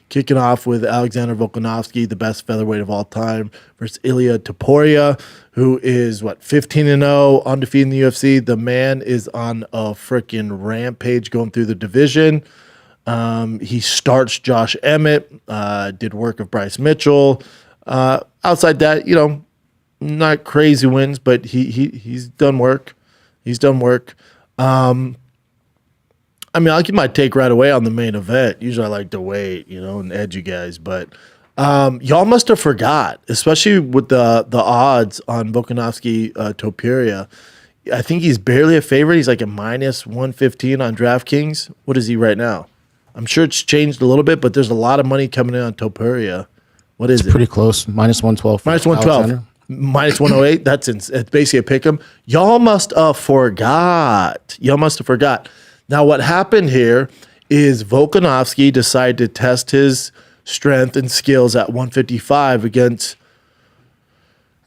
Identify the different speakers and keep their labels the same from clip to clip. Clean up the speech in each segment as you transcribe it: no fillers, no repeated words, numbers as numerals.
Speaker 1: kicking off with Alexander Volkanovski, the best featherweight of all time, versus Ilia Topuria, who is, 15-0, undefeated in the UFC. The man is on a freaking rampage going through the division. He starts Josh Emmett, did work of Bryce Mitchell. Outside that, not crazy wins, but he's done work. He's done work. I'll give my take right away on the main event. Usually I like to wait, and edge you guys. But y'all must have forgot, especially with the odds on Volkanovski Topuria. I think he's barely a favorite. He's like a minus 115 on DraftKings. What is he right now? I'm sure it's changed a little bit, but there's a lot of money coming in on Topuria. What is it?
Speaker 2: Pretty close. Minus 112.
Speaker 1: Minus 112. Minus 108. It's basically a pick 'em. Y'all must have forgot. Now, what happened here is Volkanovski decided to test his strength and skills at 155 against,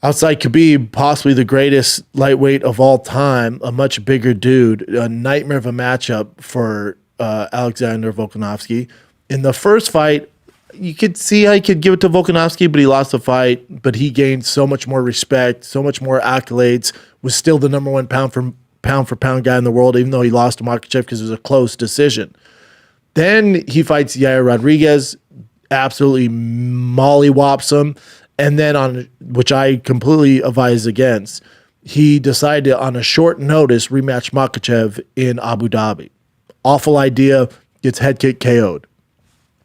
Speaker 1: outside Khabib, possibly the greatest lightweight of all time, a much bigger dude, a nightmare of a matchup for Alexander Volkanovski. In the first fight, you could see how he could give it to Volkanovski, but he lost the fight. But he gained so much more respect, so much more accolades, was still the number one pound for pound guy in the world, even though he lost to Makhachev because it was a close decision. Then he fights Yair Rodriguez, absolutely mollywops him. And then which I completely advise against, he decided to, on a short notice, rematch Makhachev in Abu Dhabi. Awful idea, gets head kick KO'd.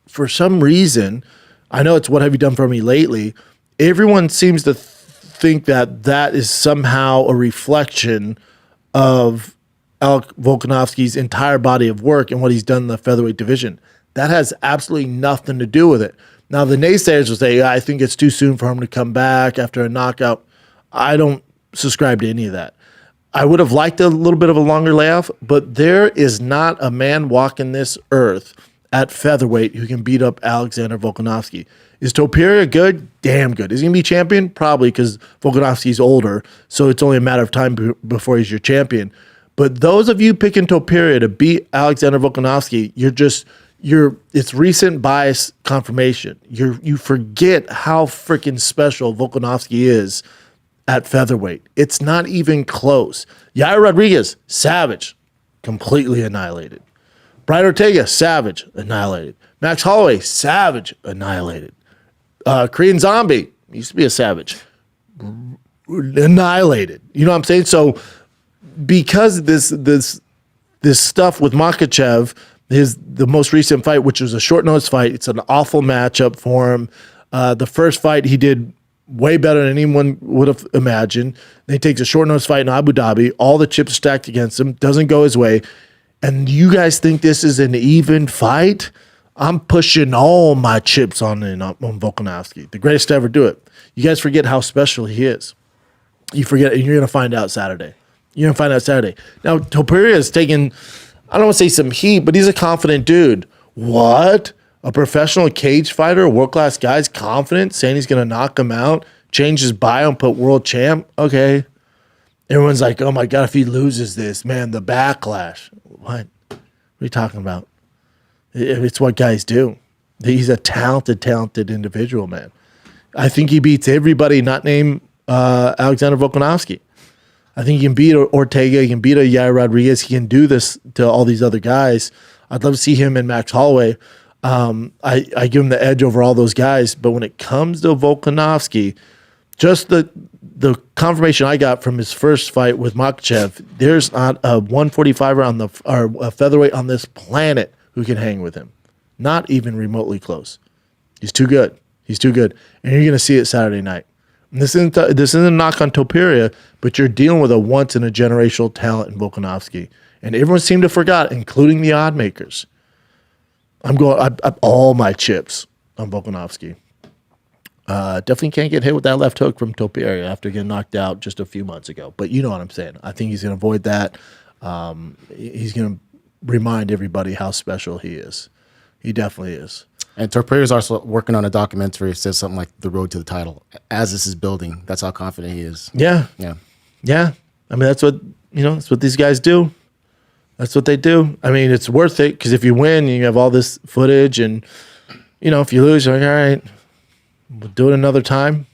Speaker 1: For some reason, I know it's what have you done for me lately, everyone seems to think that is somehow a reflection of Volkanovski's entire body of work and what he's done in the featherweight division. That has absolutely nothing to do with it. Now, the naysayers will say, I think it's too soon for him to come back after a knockout. I don't subscribe to any of that. I would have liked a little bit of a longer layoff, but there is not a man walking this earth at featherweight who can beat up Alexander Volkanovski. Is Topuria good? Damn good. Is he going to be champion? Probably, because Volkanovski's older, so it's only a matter of time before he's your champion. But those of you picking Topuria to beat Alexander Volkanovski, it's recent bias confirmation. You forget how freaking special Volkanovski is at featherweight. It's not even close. Yair Rodriguez, savage, completely annihilated. Brian Ortega, savage, annihilated. Max Holloway, savage, annihilated. Korean Zombie, used to be a savage, annihilated. You know what I'm saying? So because this stuff with Makhachev, the most recent fight, which was a short notice fight, it's an awful matchup for him. The first fight he did way better than anyone would have imagined. Then he takes a short notice fight in Abu Dhabi, all the chips stacked against him, doesn't go his way. And you guys think this is an even fight? I'm pushing all my chips on Volkanovski, the greatest to ever do it. You guys forget how special he is. You forget, and you're going to find out Saturday. Now, Topuria is taking, I don't want to say some heat, but he's a confident dude. What? A professional cage fighter, a world-class guy's confident, saying he's going to knock him out, change his bio and put world champ? Okay. Everyone's like, oh my God, if he loses this, man, the backlash. What are you talking about? It's what guys do. He's a talented individual, man. I think he beats everybody not named Alexander Volkanovski. I think he can beat Ortega. He can beat a Yair Rodriguez. He can do this to all these other guys. I'd love to see him and Max Holloway. I give him the edge over all those guys. But when it comes to Volkanovski, just the confirmation I got from his first fight with Makhachev, there's not a 145er or a featherweight on this planet who can hang with him. Not even remotely close. He's too good. And you're going to see it Saturday night. And this isn't a knock on Topuria, but you're dealing with a once-in-a-generational talent in Volkanovski. And everyone seemed to forget, including the odd makers. I'm all my chips on Volkanovski. Definitely can't get hit with that left hook from Topuria after getting knocked out just a few months ago. But you know what I'm saying. I think he's going to avoid that. He's going to remind everybody how special he is. He definitely is.
Speaker 2: And Topuria is also working on a documentary that says something like the road to the title. As this is building, that's how confident he is.
Speaker 1: Yeah. I mean, that's what these guys do. That's what they do. I mean, it's worth it because if you win, you have all this footage and you know, if you lose, you're like, all right, we'll do it another time.